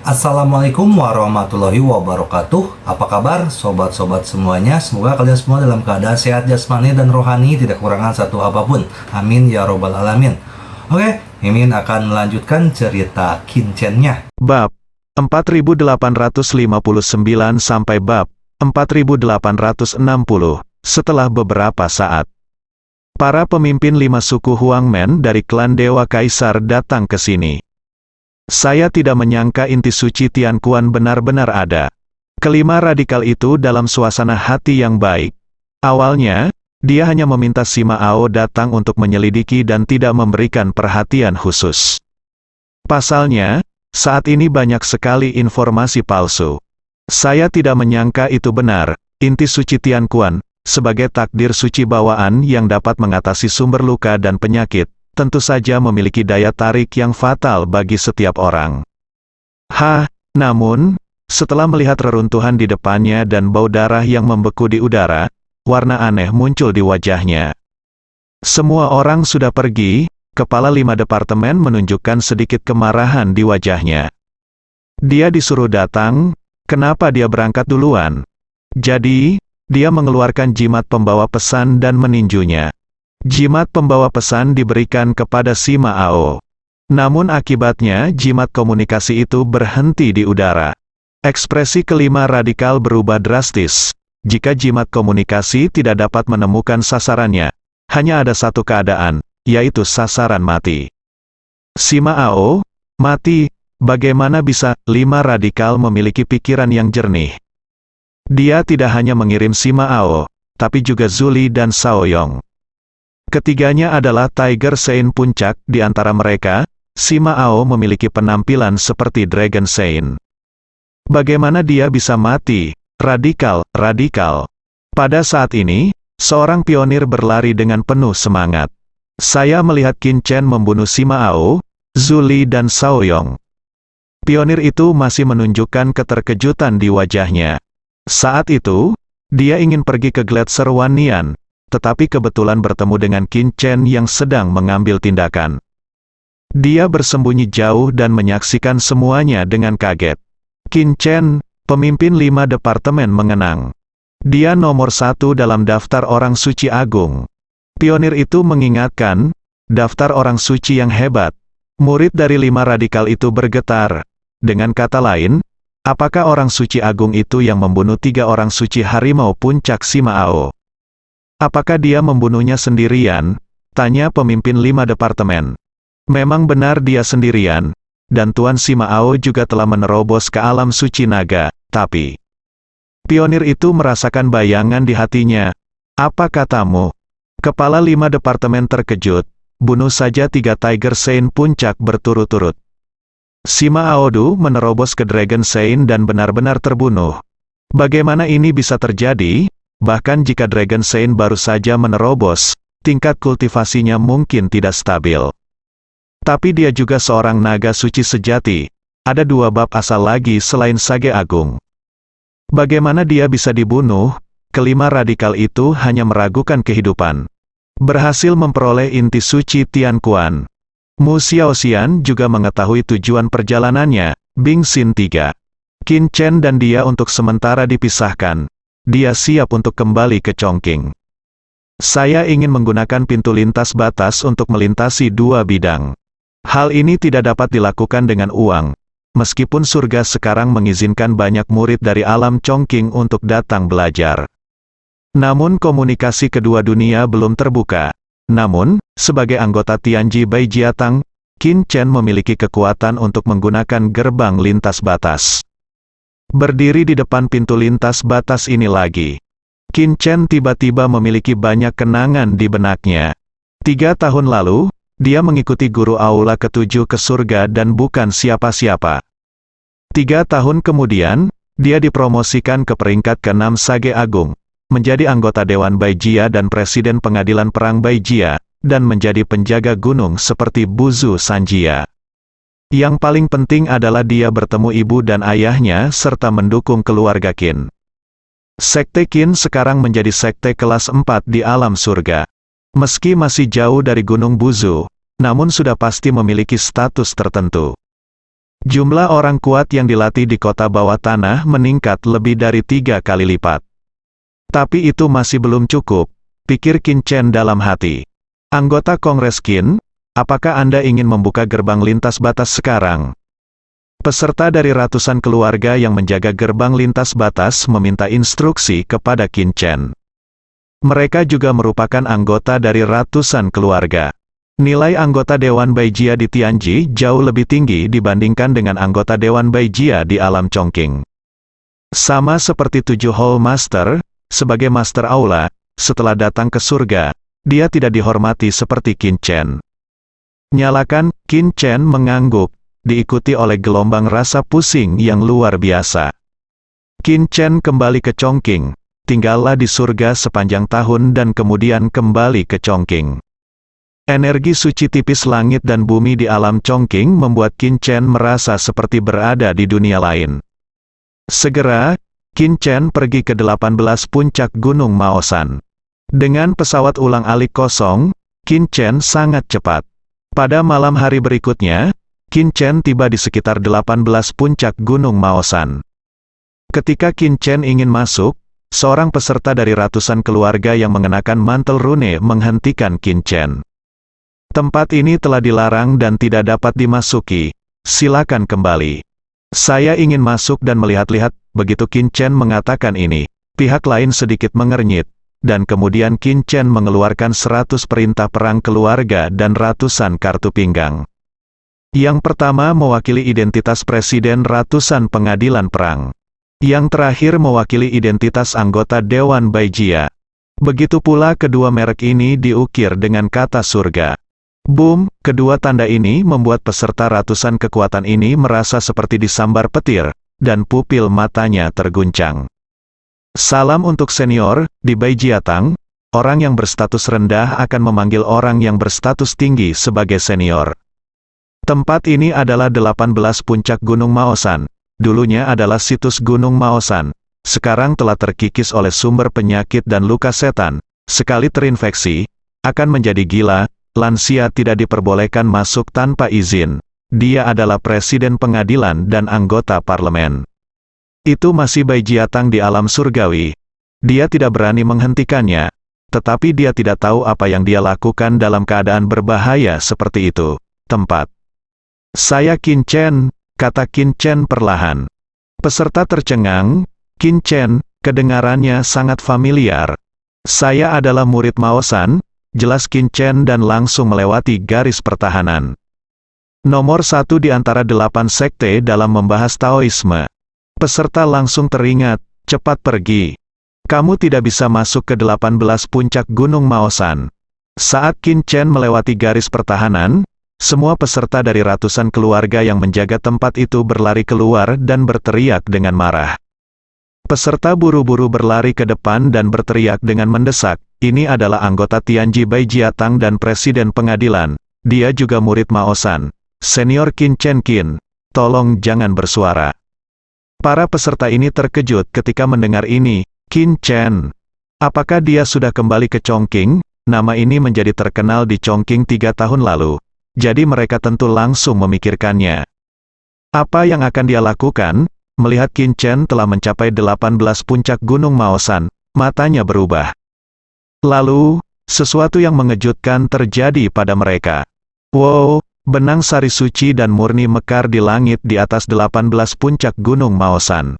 Assalamualaikum warahmatullahi wabarakatuh. Apa kabar sobat-sobat semuanya? Semoga kalian semua dalam keadaan sehat jasmani dan rohani, tidak kekurangan satu apapun. Amin ya robbal alamin. Oke, Mimin akan melanjutkan cerita Kinchennya. Bab 4859 sampai bab 4860. Setelah beberapa saat, para pemimpin 5 suku Huangmen dari klan Dewa Kaisar datang ke sini. Saya tidak menyangka inti suci Tianquan benar-benar ada. Kelima radikal itu dalam suasana hati yang baik. Awalnya, dia hanya meminta Sima Ao datang untuk menyelidiki dan tidak memberikan perhatian khusus. Pasalnya, saat ini banyak sekali informasi palsu. Saya tidak menyangka itu benar. Inti suci Tianquan, sebagai takdir suci bawaan yang dapat mengatasi sumber luka dan penyakit, tentu saja memiliki daya tarik yang fatal bagi setiap orang. Namun, setelah melihat reruntuhan di depannya dan bau darah yang membeku di udara, warna aneh muncul di wajahnya. Semua orang sudah pergi, kepala 5 departemen menunjukkan sedikit kemarahan di wajahnya. Dia disuruh datang, kenapa dia berangkat duluan? Jadi, dia mengeluarkan jimat pembawa pesan dan meninjunya. Jimat pembawa pesan diberikan kepada Sima Ao. Namun akibatnya jimat komunikasi itu berhenti di udara. Ekspresi kelima radikal berubah drastis. Jika jimat komunikasi tidak dapat menemukan sasarannya, hanya ada satu keadaan, yaitu sasaran mati. Sima Ao, mati, bagaimana bisa 5 radikal memiliki pikiran yang jernih? Dia tidak hanya mengirim Sima Ao, tapi juga Zuli dan Shaoyong. Ketiganya adalah Tiger Saint puncak. Di antara mereka, Sima Ao memiliki penampilan seperti Dragon Saint. Bagaimana dia bisa mati? Radikal. Pada saat ini, seorang pionir berlari dengan penuh semangat. Saya melihat Qin Chen membunuh Sima Ao, Zuli dan Shaoyong. Pionir itu masih menunjukkan keterkejutan di wajahnya. Saat itu, dia ingin pergi ke Gletser Wannian, tetapi kebetulan bertemu dengan Qin Chen yang sedang mengambil tindakan. Dia bersembunyi jauh dan menyaksikan semuanya dengan kaget. Qin Chen, pemimpin 5 departemen, mengenang. Dia nomor 1 dalam daftar orang suci agung. Pionir itu mengingatkan, daftar orang suci yang hebat. Murid dari 5 radikal itu bergetar. Dengan kata lain, apakah orang suci agung itu yang membunuh 3 orang suci harimau puncak Sima Ao? Apakah dia membunuhnya sendirian? Tanya pemimpin 5 departemen. Memang benar dia sendirian, dan Tuan Sima Ao juga telah menerobos ke alam suci naga, tapi pionir itu merasakan bayangan di hatinya. Apa katamu? Kepala 5 departemen terkejut, bunuh saja 3 Tiger Saint puncak berturut-turut. Sima Aodu menerobos ke Dragon Saint dan benar-benar terbunuh. Bagaimana ini bisa terjadi? Bahkan jika Dragon Saint baru saja menerobos, tingkat kultivasinya mungkin tidak stabil. Tapi dia juga seorang naga suci sejati. Ada 2 bab asal lagi selain Sage Agung. Bagaimana dia bisa dibunuh? Kelima radikal itu hanya meragukan kehidupan. Berhasil memperoleh inti suci Tianquan. Mu Xiaoxian juga mengetahui tujuan perjalanannya, Bing Xin 3. Qin Chen dan dia untuk sementara dipisahkan. Dia siap untuk kembali ke Chongqing. Saya ingin menggunakan pintu lintas batas untuk melintasi 2 bidang. Hal ini tidak dapat dilakukan dengan uang, meskipun surga sekarang mengizinkan banyak murid dari alam Chongqing untuk datang belajar. Namun komunikasi kedua dunia belum terbuka. Namun, sebagai anggota Tianji Baijiatang, Qin Chen memiliki kekuatan untuk menggunakan gerbang lintas batas. Berdiri di depan pintu lintas batas ini lagi, Qin Chen tiba-tiba memiliki banyak kenangan di benaknya. 3 tahun lalu, dia mengikuti guru aula ke-7 ke surga dan bukan siapa-siapa. 3 tahun kemudian, dia dipromosikan ke peringkat ke-6 Sage Agung, menjadi anggota Dewan Baijia dan Presiden Pengadilan Perang Baijia, dan menjadi penjaga gunung seperti Buzu Sanjia. Yang paling penting adalah dia bertemu ibu dan ayahnya serta mendukung keluarga Qin. Sekte Qin sekarang menjadi sekte kelas 4 di alam surga. Meski masih jauh dari Gunung Buzu, namun sudah pasti memiliki status tertentu. Jumlah orang kuat yang dilatih di kota bawah tanah meningkat lebih dari 3 kali lipat. Tapi itu masih belum cukup, pikir Qin Chen dalam hati. Anggota Kongres Qin, apakah Anda ingin membuka gerbang lintas batas sekarang? Peserta dari ratusan keluarga yang menjaga gerbang lintas batas meminta instruksi kepada Qin Chen. Mereka juga merupakan anggota dari ratusan keluarga. Nilai anggota Dewan Baijia di Tianji jauh lebih tinggi dibandingkan dengan anggota Dewan Baijia di alam Chongqing. Sama seperti 7 Hall Master, sebagai Master Aula, setelah datang ke surga, dia tidak dihormati seperti Qin Chen. Nyalakan, Qin Chen mengangguk, diikuti oleh gelombang rasa pusing yang luar biasa. Qin Chen kembali ke Chongqing, tinggallah di surga sepanjang tahun dan kemudian kembali ke Chongqing. Energi suci tipis langit dan bumi di alam Chongqing membuat Qin Chen merasa seperti berada di dunia lain. Segera, Qin Chen pergi ke 18 puncak Gunung Maosan. Dengan pesawat ulang-alik kosong, Qin Chen sangat cepat. Pada malam hari berikutnya, Qin Chen tiba di sekitar 18 puncak Gunung Maosan. Ketika Qin Chen ingin masuk, seorang peserta dari ratusan keluarga yang mengenakan mantel rune menghentikan Qin Chen. Tempat ini telah dilarang dan tidak dapat dimasuki. Silakan kembali. Saya ingin masuk dan melihat-lihat. Begitu Qin Chen mengatakan ini, pihak lain sedikit mengernyit, dan kemudian Qin Chen mengeluarkan 100 perintah perang keluarga dan ratusan kartu pinggang. Yang pertama mewakili identitas presiden ratusan pengadilan perang. Yang terakhir mewakili identitas anggota Dewan Baijia. Begitu pula kedua merek ini diukir dengan kata surga. Boom, kedua tanda ini membuat peserta ratusan kekuatan ini merasa seperti disambar petir, dan pupil matanya terguncang. Salam untuk senior, di Baijiatang, orang yang berstatus rendah akan memanggil orang yang berstatus tinggi sebagai senior. Tempat ini adalah 18 puncak Gunung Maosan. Dulunya adalah situs Gunung Maosan. Sekarang telah terkikis oleh sumber penyakit dan luka setan. Sekali terinfeksi, akan menjadi gila. Lansia tidak diperbolehkan masuk tanpa izin. Dia adalah presiden pengadilan dan anggota parlemen. Itu masih Baijiatang di alam surgawi. Dia tidak berani menghentikannya, tetapi dia tidak tahu apa yang dia lakukan dalam keadaan berbahaya seperti itu. Tempat. Saya Qin Chen, kata Qin Chen perlahan. Peserta tercengang. Qin Chen, kedengarannya sangat familiar. Saya adalah murid Maosan, jelas Qin Chen dan langsung melewati garis pertahanan. Nomor 1 di antara 8 sekte dalam membahas Taoisme. Peserta langsung teringat, cepat pergi. Kamu tidak bisa masuk ke 18 puncak Gunung Maosan. Saat Qin Chen melewati garis pertahanan, semua peserta dari ratusan keluarga yang menjaga tempat itu berlari keluar dan berteriak dengan marah. Peserta buru-buru berlari ke depan dan berteriak dengan mendesak, ini adalah anggota Tianji Baijiatang dan presiden pengadilan. Dia juga murid Maosan. Senior Qin Chen Qin, tolong jangan bersuara. Para peserta ini terkejut ketika mendengar ini. Qin Chen, apakah dia sudah kembali ke Chongqing? Nama ini menjadi terkenal di Chongqing 3 tahun lalu. Jadi mereka tentu langsung memikirkannya. Apa yang akan dia lakukan? Melihat Qin Chen telah mencapai 18 puncak Gunung Maosan, matanya berubah. Lalu, sesuatu yang mengejutkan terjadi pada mereka. Wow, benang sari suci dan murni mekar di langit di atas 18 puncak Gunung Maosan.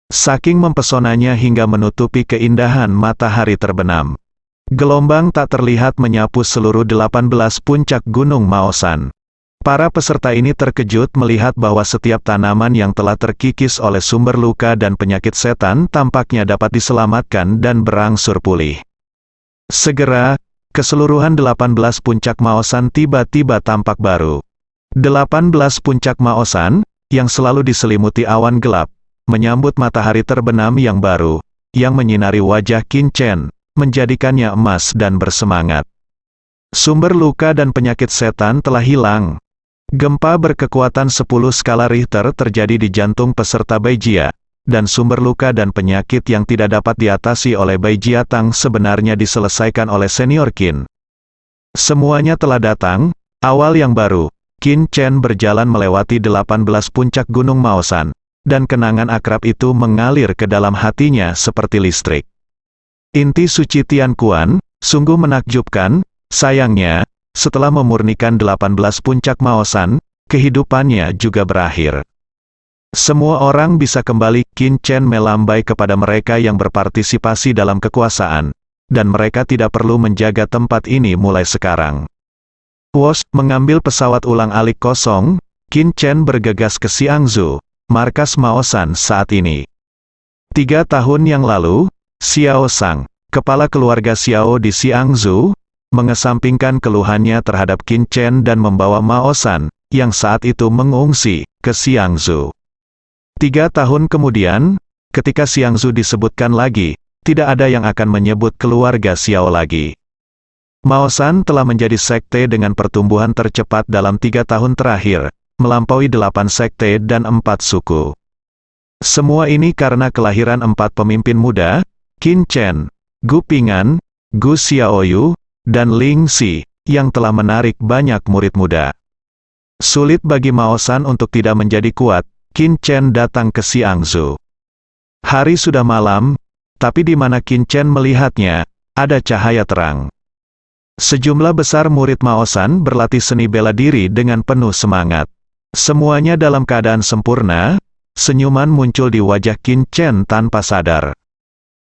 Saking mempesonanya hingga menutupi keindahan matahari terbenam. Gelombang tak terlihat menyapu seluruh 18 puncak Gunung Maosan. Para peserta ini terkejut melihat bahwa setiap tanaman yang telah terkikis oleh sumber luka dan penyakit setan tampaknya dapat diselamatkan dan berangsur pulih. Segera, keseluruhan 18 puncak Maosan tiba-tiba tampak baru. 18 puncak Maosan, yang selalu diselimuti awan gelap, menyambut matahari terbenam yang baru, yang menyinari wajah Qin Chen, menjadikannya emas dan bersemangat. Sumber luka dan penyakit setan telah hilang. Gempa berkekuatan 10 skala Richter terjadi di jantung peserta Baijia, dan sumber luka dan penyakit yang tidak dapat diatasi oleh Baijiatang sebenarnya diselesaikan oleh senior Qin. Semuanya telah datang, awal yang baru, Qin Chen berjalan melewati 18 puncak gunung Maosan, dan kenangan akrab itu mengalir ke dalam hatinya seperti listrik. Inti suci Tian Kuan, sungguh menakjubkan, sayangnya, setelah memurnikan 18 puncak Maosan, kehidupannya juga berakhir. Semua orang bisa kembali, Qin Chen melambai kepada mereka yang berpartisipasi dalam kekuasaan, dan mereka tidak perlu menjaga tempat ini mulai sekarang. Wos mengambil pesawat ulang-alik kosong, Qin Chen bergegas ke Xiangzhou, markas Maosan saat ini. 3 tahun yang lalu, Xiao Sang, kepala keluarga Xiao di Xiangzhou, mengesampingkan keluhannya terhadap Qin Chen dan membawa Maosan, yang saat itu mengungsi, ke Xiangzhou. 3 tahun kemudian, ketika Xiangzhou disebutkan lagi, tidak ada yang akan menyebut keluarga Xiao lagi. Maosan telah menjadi sekte dengan pertumbuhan tercepat dalam 3 tahun terakhir, melampaui 8 sekte dan 4 suku. Semua ini karena kelahiran 4 pemimpin muda, Qin Chen, Gu Pingan, Gu Xiaoyu, dan Ling Xi, yang telah menarik banyak murid muda. Sulit bagi Maosan untuk tidak menjadi kuat, Qin Chen datang ke Xiangzhou. Hari sudah malam, tapi di mana Qin Chen melihatnya, ada cahaya terang. Sejumlah besar murid Maosan berlatih seni bela diri dengan penuh semangat. Semuanya dalam keadaan sempurna, senyuman muncul di wajah Qin Chen tanpa sadar.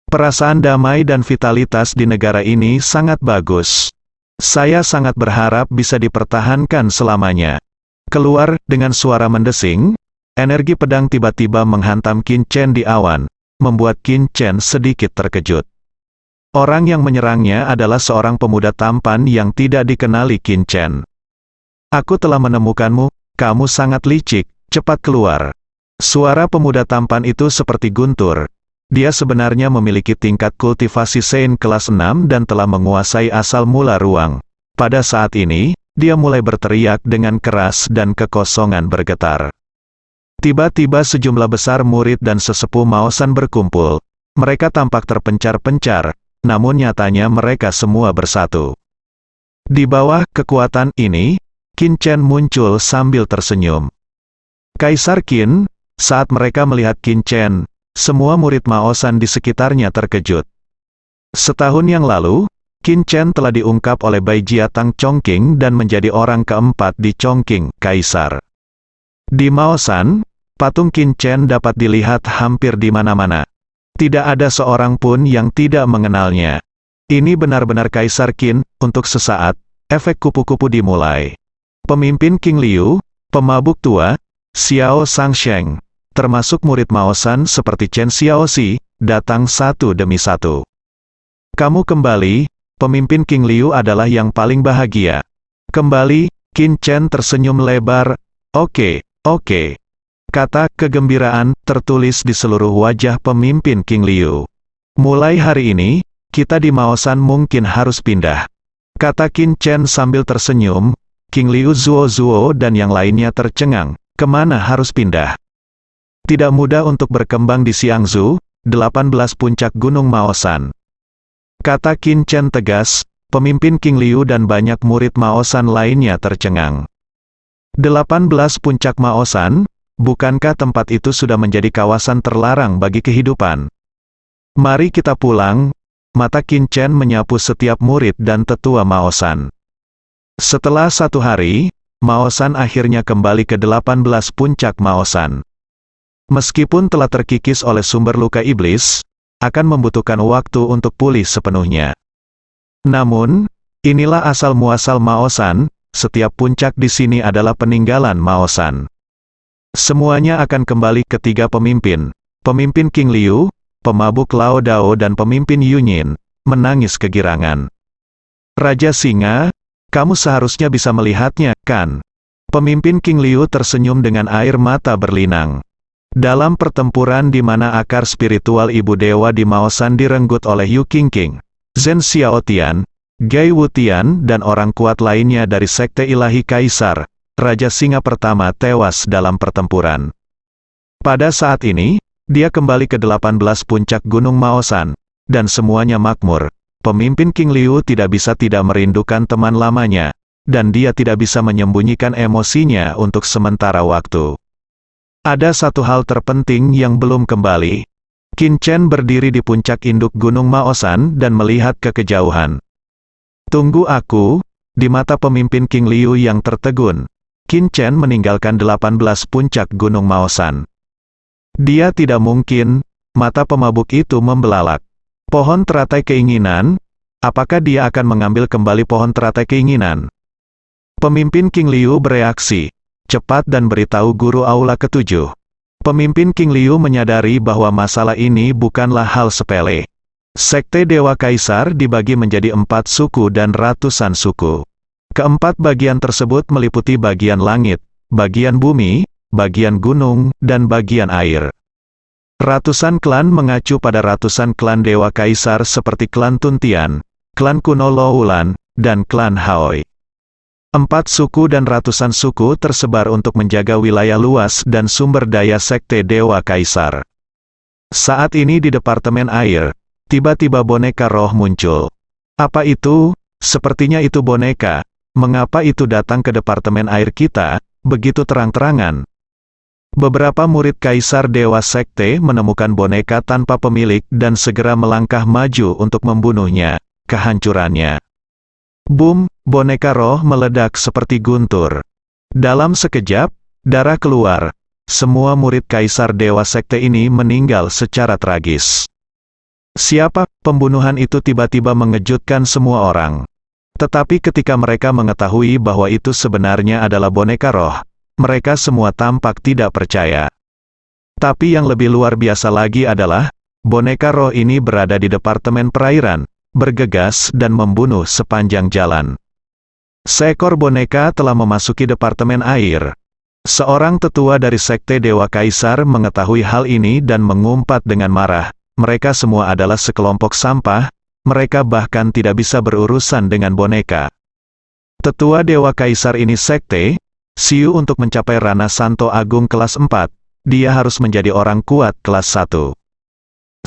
Perasaan damai dan vitalitas di negara ini sangat bagus. Saya sangat berharap bisa dipertahankan selamanya. Keluar, dengan suara mendesing, energi pedang tiba-tiba menghantam Qin Chen di awan, membuat Qin Chen sedikit terkejut. Orang yang menyerangnya adalah seorang pemuda tampan yang tidak dikenali Qin Chen. Aku telah menemukanmu, kamu sangat licik, cepat keluar. Suara pemuda tampan itu seperti guntur. Dia sebenarnya memiliki tingkat kultivasi Sein kelas 6 dan telah menguasai asal mula ruang. Pada saat ini, dia mulai berteriak dengan keras dan kekosongan bergetar. Tiba-tiba sejumlah besar murid dan sesepuh Maosan berkumpul. Mereka tampak terpencar-pencar, namun nyatanya mereka semua bersatu. Di bawah kekuatan ini, Qin Chen muncul sambil tersenyum. Kaisar Qin, saat mereka melihat Qin Chen, semua murid Maosan di sekitarnya terkejut. Setahun yang lalu, Qin Chen telah diungkap oleh Bai Jia Tang Chongqing dan menjadi orang keempat di Chongqing, Kaisar. Di Maosan, patung Qin Chen dapat dilihat hampir di mana-mana. Tidak ada seorang pun yang tidak mengenalnya. Ini benar-benar Kaisar Qin. Untuk sesaat, efek kupu-kupu dimulai. Pemimpin King Liu, pemabuk tua, Xiao Shangsheng, termasuk murid Maosan seperti Chen Xiaoxi, datang satu demi satu. Kamu kembali, pemimpin King Liu adalah yang paling bahagia. Kembali, Qin Chen tersenyum lebar. Oke. Kata kegembiraan tertulis di seluruh wajah pemimpin King Liu. Mulai hari ini, kita di Maosan mungkin harus pindah. Kata Qin Chen sambil tersenyum. King Liu Zuo dan yang lainnya tercengang. Kemana harus pindah? Tidak mudah untuk berkembang di Xiangzhou, 18 puncak gunung Maosan. Kata Qin Chen tegas, pemimpin King Liu dan banyak murid Maosan lainnya tercengang. 18 puncak Maosan, bukankah tempat itu sudah menjadi kawasan terlarang bagi kehidupan? Mari kita pulang. Mata Qin Chen menyapu setiap murid dan tetua Maosan. Setelah 1 hari, Maosan akhirnya kembali ke 18 puncak Maosan. Meskipun telah terkikis oleh sumber luka iblis, akan membutuhkan waktu untuk pulih sepenuhnya. Namun, inilah asal-muasal Maosan, setiap puncak di sini adalah peninggalan Maosan. Semuanya akan kembali ke 3 pemimpin, pemimpin King Liu, pemabuk Lao Dao dan pemimpin Yunyin, menangis kegirangan. Raja Singa, kamu seharusnya bisa melihatnya, kan? Pemimpin King Liu tersenyum dengan air mata berlinang. Dalam pertempuran di mana akar spiritual ibu dewa di Maosan direnggut oleh Yu Qingqing, Zhen Xiaotian, Gai Wutian dan orang kuat lainnya dari Sekte Ilahi Kaisar, Raja Singa pertama tewas dalam pertempuran. Pada saat ini, dia kembali ke 18 puncak gunung Maosan, dan semuanya makmur. Pemimpin King Liu tidak bisa tidak merindukan teman lamanya, dan dia tidak bisa menyembunyikan emosinya untuk sementara waktu. Ada satu hal terpenting yang belum kembali. Qin Chen berdiri di puncak induk Gunung Maosan dan melihat ke kejauhan. "Tunggu aku." Di mata pemimpin King Liu yang tertegun, Qin Chen meninggalkan 18 puncak Gunung Maosan. Dia tidak mungkin, mata pemabuk itu membelalak. Pohon teratai keinginan, apakah dia akan mengambil kembali pohon teratai keinginan? Pemimpin King Liu bereaksi cepat dan beritahu guru aula ketujuh. Pemimpin King Liu menyadari bahwa masalah ini bukanlah hal sepele. Sekte Dewa Kaisar dibagi menjadi 4 suku dan ratusan suku. Keempat bagian tersebut meliputi bagian langit, bagian bumi, bagian gunung, dan bagian air. Ratusan klan mengacu pada ratusan klan Dewa Kaisar seperti klan Tuntian, klan kuno Loulan, dan klan Haoi. 4 suku dan ratusan suku tersebar untuk menjaga wilayah luas dan sumber daya Sekte Dewa Kaisar. Saat ini di Departemen Air, tiba-tiba boneka roh muncul. Apa itu? Sepertinya itu boneka. Mengapa itu datang ke Departemen Air kita, begitu terang-terangan? Beberapa murid Kaisar Dewa Sekte menemukan boneka tanpa pemilik dan segera melangkah maju untuk membunuhnya. Kehancurannya. Boom, boneka roh meledak seperti guntur. Dalam sekejap, darah keluar. Semua murid Kaisar Dewa Sekte ini meninggal secara tragis. Siapa? Pembunuhan itu tiba-tiba mengejutkan semua orang. Tetapi ketika mereka mengetahui bahwa itu sebenarnya adalah boneka roh, mereka semua tampak tidak percaya. Tapi yang lebih luar biasa lagi adalah, boneka roh ini berada di Departemen Perairan, bergegas dan membunuh sepanjang jalan. Seekor boneka telah memasuki Departemen Air. Seorang tetua dari Sekte Dewa Kaisar mengetahui hal ini dan mengumpat dengan marah. Mereka semua adalah sekelompok sampah, mereka bahkan tidak bisa berurusan dengan boneka. Tetua Dewa Kaisar ini Sekte, Siu untuk mencapai Rana Santo Agung kelas 4, dia harus menjadi orang kuat kelas 1.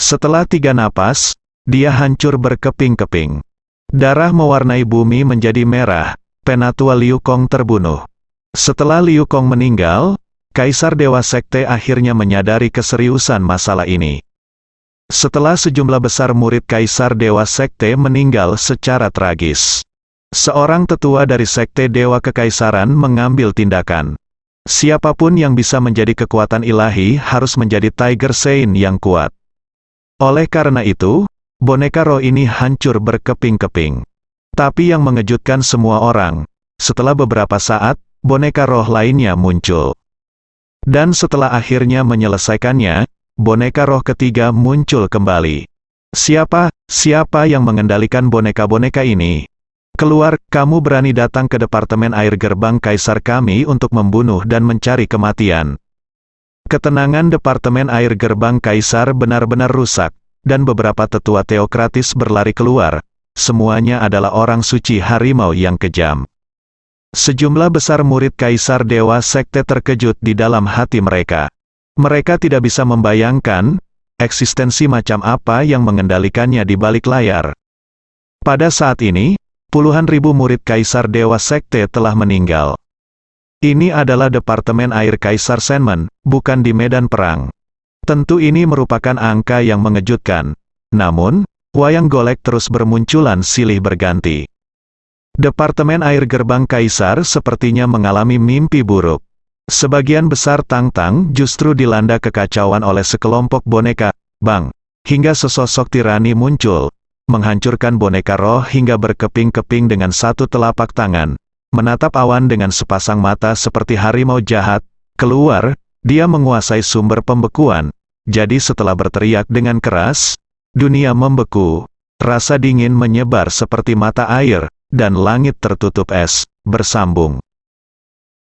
Setelah 3 napas, dia hancur berkeping-keping. Darah mewarnai bumi menjadi merah, Penatua Liu Kong terbunuh. Setelah Liu Kong meninggal, Kaisar Dewa Sekte akhirnya menyadari keseriusan masalah ini. Setelah sejumlah besar murid Kaisar Dewa Sekte meninggal secara tragis, seorang tetua dari Sekte Dewa Kekaisaran mengambil tindakan. Siapapun yang bisa menjadi kekuatan ilahi harus menjadi Tiger Saint yang kuat. Oleh karena itu, boneka roh ini hancur berkeping-keping. Tapi yang mengejutkan semua orang, setelah beberapa saat, boneka roh lainnya muncul. Dan setelah akhirnya menyelesaikannya, boneka roh ketiga muncul kembali. Siapa yang mengendalikan boneka-boneka ini? Keluar, kamu berani datang ke Departemen Air Gerbang Kaisar kami untuk membunuh dan mencari kematian. Ketenangan Departemen Air Gerbang Kaisar benar-benar rusak, dan beberapa tetua teokratis berlari keluar. Semuanya adalah orang suci harimau yang kejam. Sejumlah besar murid Kaisar Dewa Sekte terkejut di dalam hati mereka. Mereka tidak bisa membayangkan eksistensi macam apa yang mengendalikannya di balik layar. Pada saat ini, puluhan ribu murid Kaisar Dewa Sekte telah meninggal. Ini adalah Departemen Air Kaisar Senmen, bukan di medan perang. Tentu ini merupakan angka yang mengejutkan. Namun, wayang golek terus bermunculan silih berganti. Departemen Air Gerbang Kaisar sepertinya mengalami mimpi buruk. Sebagian besar Tang-Tang justru dilanda kekacauan oleh sekelompok boneka, hingga sesosok tirani muncul, menghancurkan boneka roh hingga berkeping-keping dengan satu telapak tangan, menatap awan dengan sepasang mata seperti harimau jahat. Keluar, dia menguasai sumber pembekuan. Jadi setelah berteriak dengan keras, dunia membeku, rasa dingin menyebar seperti mata air, dan langit tertutup es, bersambung.